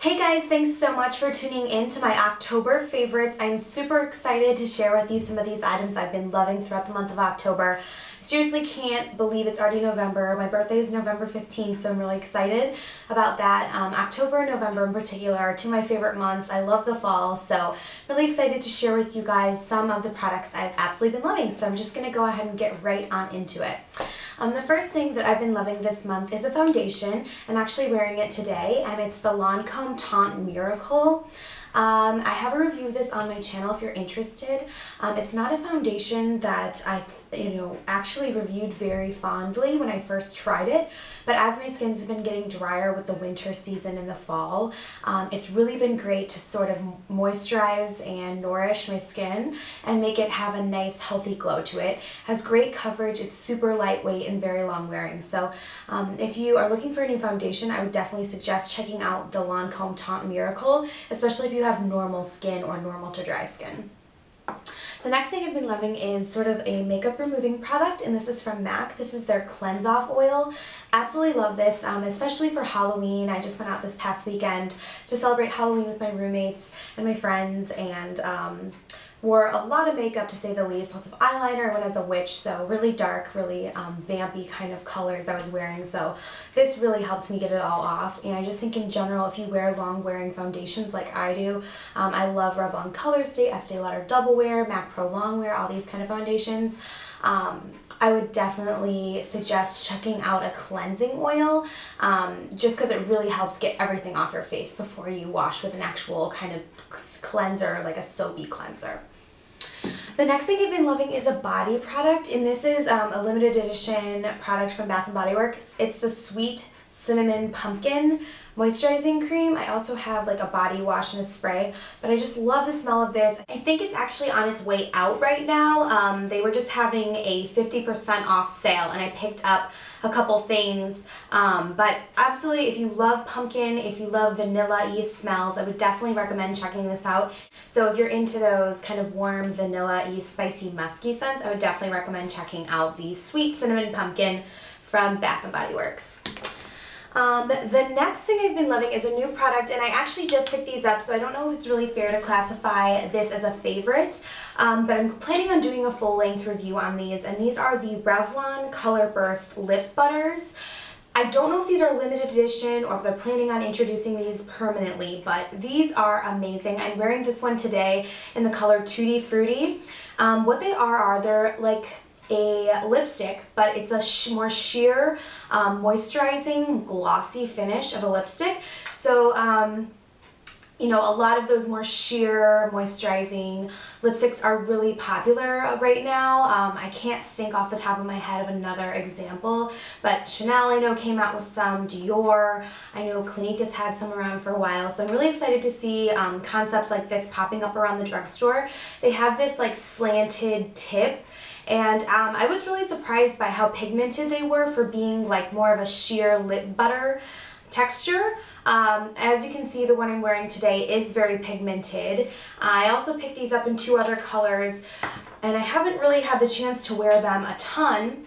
Hey guys, thanks so much for tuning in to my October favorites. I'm super excited to share with you some of these items I've been loving throughout the month of October. Seriously can't believe it's already November. My birthday is November 15th, so I'm really excited about that. October and November in particular are two of my favorite months. I love the fall, so really excited to share with you guys some of the products I've absolutely been loving. So I'm just going to go ahead and get right on into it. The first thing that I've been loving this month is a foundation. I'm actually wearing it today, and it's the Lancome Teint Miracle. I have a review of this on my channel if you're interested. It's not a foundation that I actually reviewed very fondly when I first tried it, but as my skin's been getting drier with the winter season and the fall, it's really been great to sort of moisturize and nourish my skin and make it have a nice healthy glow to it. It has great coverage, it's super lightweight and very long wearing. So if you are looking for a new foundation, I would definitely suggest checking out the Lancome Teint Miracle, especially if you have normal skin or normal to dry skin. The next thing I've been loving is sort of a makeup removing product, and this is from MAC. This is their Cleanse Off Oil. Absolutely love this, especially for Halloween. I just went out this past weekend to celebrate Halloween with my roommates and my friends, and wore a lot of makeup to say the least, lots of eyeliner. I went as a witch, so really dark, really vampy kind of colors I was wearing, so this really helped me get it all off. And I just think in general, if you wear long wearing foundations like I do, I love Revlon Color Stay, Estee Lauder Double Wear, MAC Pro Long Wear, all these kind of foundations. I would definitely suggest checking out a cleansing oil just because it really helps get everything off your face before you wash with an actual kind of cleanser, like a soapy cleanser. The next thing I've been loving is a body product, and this is a limited edition product from Bath & Body Works. It's the Sweet Cinnamon Pumpkin Moisturizing Cream. I also have like a body wash and a spray, but I just love the smell of this. I think it's actually on its way out right now. They were just having a 50% off sale, and I picked up a couple things, but absolutely if you love pumpkin, if you love vanilla-y smells, I would definitely recommend checking this out. So if you're into those kind of warm vanilla-y spicy musky scents, I would definitely recommend checking out the Sweet Cinnamon Pumpkin from Bath & Body Works. The next thing I've been loving is a new product, and I actually just picked these up, so I don't know if it's really fair to classify this as a favorite, but I'm planning on doing a full-length review on these, and these are the Revlon Colorburst Lip Butters. I don't know if these are limited edition or if they're planning on introducing these permanently, but these are amazing. I'm wearing this one today in the color Tuti Fruiti. What they are they're like a lipstick, but it's a more sheer, moisturizing, glossy finish of a lipstick. So, a lot of those more sheer, moisturizing lipsticks are really popular right now. I can't think off the top of my head of another example, but Chanel I know came out with some, Dior, I know Clinique has had some around for a while, so I'm really excited to see concepts like this popping up around the drugstore. They have this like slanted tip, and I was really surprised by how pigmented they were for being like more of a sheer lip butter texture. As you can see, the one I'm wearing today is very pigmented. I also picked these up in two other colors, and I haven't really had the chance to wear them a ton.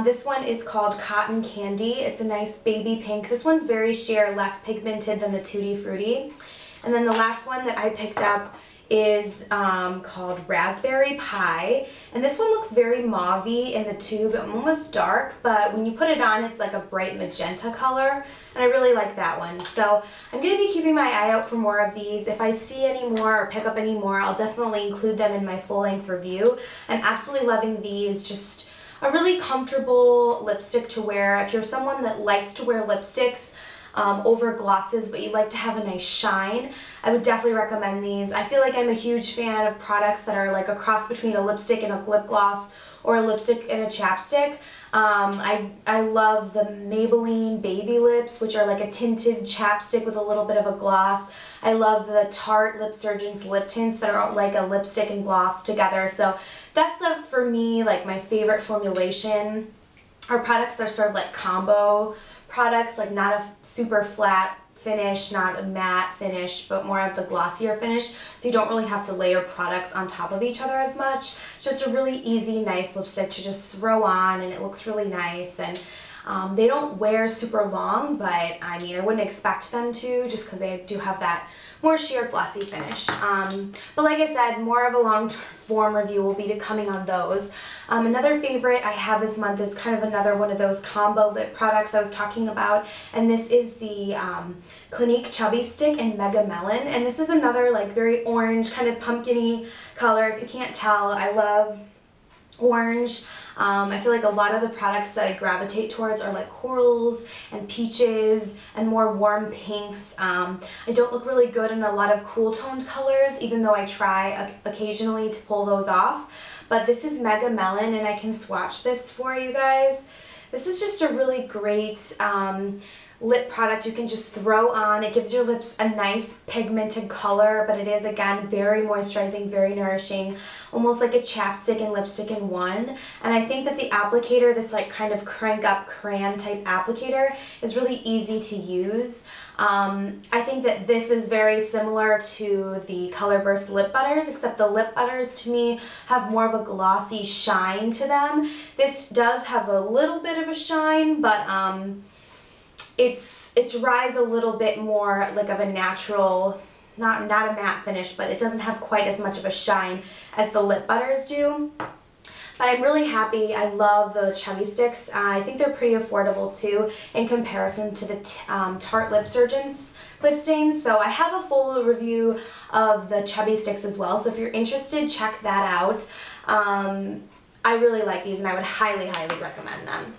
This one is called Cotton Candy. It's a nice baby pink. This one's very sheer, less pigmented than the Tutti Frutti. And then the last one that I picked up is called Raspberry Pie, and this one looks very mauve-y in the tube, almost dark, but when you put it on it's like a bright magenta color, and I really like that one. So I'm going to be keeping my eye out for more of these. If I see any more or pick up any more, I'll definitely include them in my full-length review. I'm absolutely loving these. Just a really comfortable lipstick to wear. If you're someone that likes to wear lipsticks over glosses, but you like to have a nice shine, I would definitely recommend these. I feel like I'm a huge fan of products that are like a cross between a lipstick and a lip gloss, or a lipstick and a chapstick. I love the Maybelline Baby Lips, which are like a tinted chapstick with a little bit of a gloss. I love the Tarte Lip Surgeons lip tints that are like a lipstick and gloss together. So that's for me like my favorite formulation, are products that are sort of like combo products, like not a super flat finish, not a matte finish, but more of the glossier finish, so you don't really have to layer products on top of each other as much. It's just a really easy, nice lipstick to just throw on, and it looks really nice. And They don't wear super long, but I mean, I wouldn't expect them to just because they do have that more sheer glossy finish. But like I said, more of a long form review will be coming on those. Another favorite I have this month is kind of another one of those combo lip products I was talking about, and this is the Clinique Chubby Stick in Mega Melon, and this is another like very orange kind of pumpkin-y color. If you can't tell, I love orange. I feel like a lot of the products that I gravitate towards are like corals and peaches and more warm pinks. I don't look really good in a lot of cool toned colors, even though I try occasionally to pull those off. But this is Mega Melon, and I can swatch this for you guys. This is just a really great lip product you can just throw on. It gives your lips a nice pigmented color, but it is again very moisturizing, very nourishing, almost like a chapstick and lipstick in one. And I think that the applicator, this like kind of crank up crayon type applicator, is really easy to use. I think that this is very similar to the Colorburst lip butters, except the lip butters to me have more of a glossy shine to them. This does have a little bit of a shine, but it dries a little bit more like of a natural, not a matte finish, but it doesn't have quite as much of a shine as the lip butters do. But I'm really happy. I love the Chubby Sticks. I think they're pretty affordable too in comparison to the Tarte Lip Surgeons lip stains. So I have a full review of the Chubby Sticks as well. So if you're interested, check that out. I really like these, and I would highly, highly recommend them.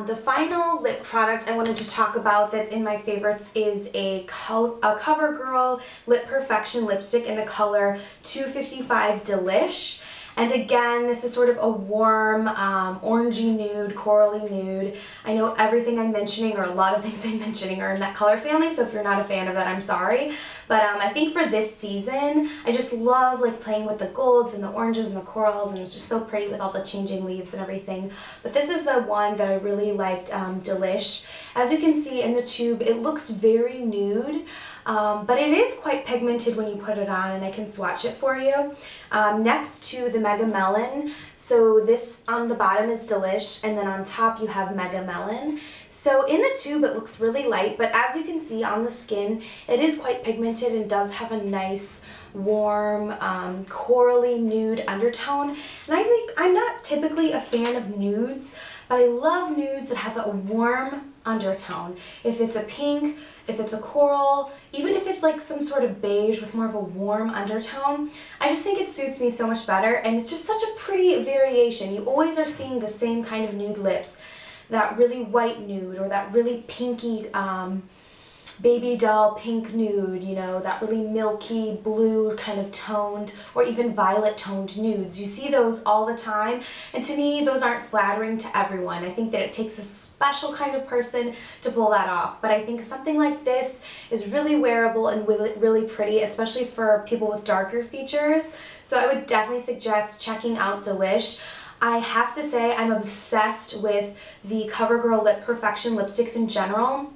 The final lip product I wanted to talk about that's in my favorites is a CoverGirl Lip Perfection lipstick in the color 255 Delish. And again, this is sort of a warm, orangey nude, corally nude. I know everything I'm mentioning, or a lot of things I'm mentioning, are in that color family, so if you're not a fan of that, I'm sorry. But I think for this season, I just love like playing with the golds and the oranges and the corals, and it's just so pretty with all the changing leaves and everything. But this is the one that I really liked, Delish. As you can see in the tube, it looks very nude. But it is quite pigmented when you put it on, and I can swatch it for you. Next to the Mega Melon, so this on the bottom is Delish, and then on top you have Mega Melon. So in the tube it looks really light, but as you can see on the skin, it is quite pigmented and does have a nice warm, corally nude undertone. And I think I'm not typically a fan of nudes, but I love nudes that have a warm undertone. If it's a pink, if it's a coral, even if it's like some sort of beige with more of a warm undertone, I just think it suits me so much better, and it's just such a pretty variation. You always are seeing the same kind of nude lips, that really white nude or that really pinky baby doll pink nude, you know, that really milky blue kind of toned, or even violet toned nudes. You see those all the time, and to me those aren't flattering to everyone. I think that it takes a special kind of person to pull that off, but I think something like this is really wearable and really pretty, especially for people with darker features. So I would definitely suggest checking out Delish. I have to say I'm obsessed with the CoverGirl Lip Perfection lipsticks in general.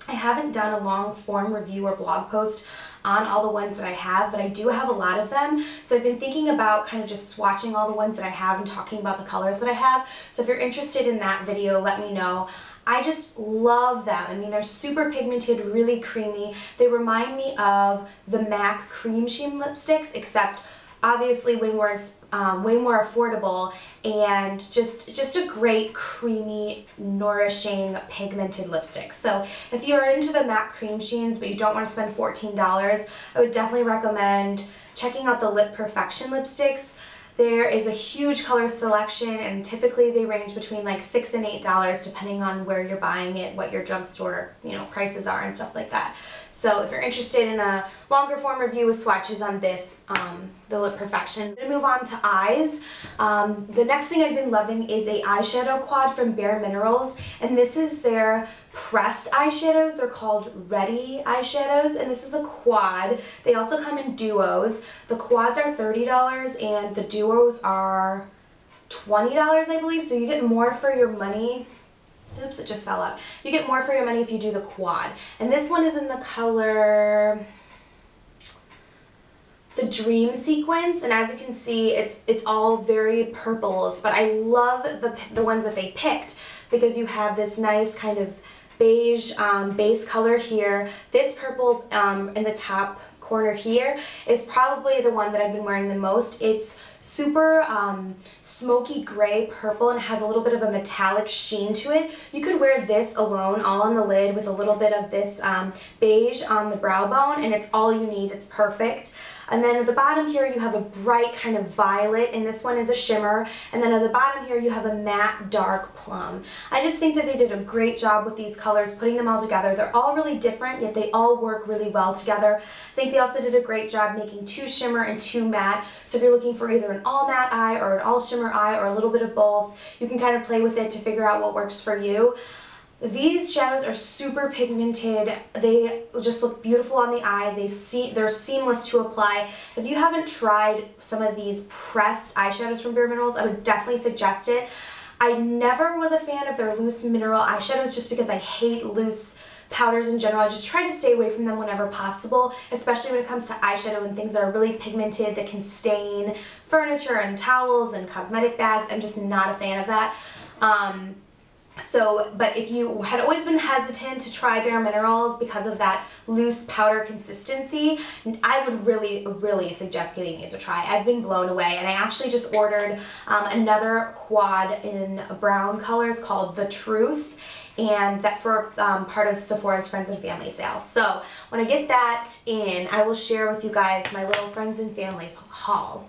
I haven't done a long form review or blog post on all the ones that I have, but I do have a lot of them. So I've been thinking about kind of just swatching all the ones that I have and talking about the colors that I have. So if you're interested in that video, let me know. I just love them. I mean, they're super pigmented, really creamy. They remind me of the MAC Cream Sheen lipsticks, except obviously way more affordable, and just a great creamy, nourishing, pigmented lipstick. So if you're into the MAC Cream Sheens but you don't want to spend $14, I would definitely recommend checking out the Lip Perfection lipsticks. There is a huge color selection, and typically they range between like $6 and $8 depending on where you're buying it, what your drugstore, you know, prices are and stuff like that. So if you're interested in a longer form review with swatches on this, the Lip Perfection. I'm going to move on to eyes. The next thing I've been loving is a eyeshadow quad from Bare Minerals, and this is their pressed eyeshadows. They're called Ready eyeshadows, and this is a quad. They also come in duos. The quads are $30 and the duos are $20, I believe, so you get more for your money. Oops, it just fell out. You get more for your money if you do the quad. And this one is in the color the Dream Sequence, and as you can see, it's all very purples, but I love the ones that they picked. because you have this nice kind of beige base color here. This purple in the top corner here is probably the one that I've been wearing the most. It's super smoky gray purple and has a little bit of a metallic sheen to it. You could wear this alone, all on the lid, with a little bit of this beige on the brow bone, and it's all you need. It's perfect. And then at the bottom here you have a bright kind of violet, and this one is a shimmer. And then at the bottom here you have a matte dark plum. I just think that they did a great job with these colors, putting them all together. They're all really different, yet they all work really well together. I think they also did a great job making 2 shimmer and 2 matte. So if you're looking for either an all matte eye or an all shimmer eye or a little bit of both, you can kind of play with it to figure out what works for you. These shadows are super pigmented. They just look beautiful on the eye. They're seamless to apply. If you haven't tried some of these pressed eyeshadows from Bare Minerals, I would definitely suggest it. I never was a fan of their loose mineral eyeshadows just because I hate loose powders in general. I just try to stay away from them whenever possible, especially when it comes to eyeshadow and things that are really pigmented that can stain furniture and towels and cosmetic bags. I'm just not a fan of that. But if you had always been hesitant to try Bare Minerals because of that loose powder consistency, I would really, really suggest giving these a try. I've been blown away, and I actually just ordered another quad in brown colors called The Truth, and that for part of Sephora's Friends and Family sale. So when I get that in, I will share with you guys my little friends and family haul.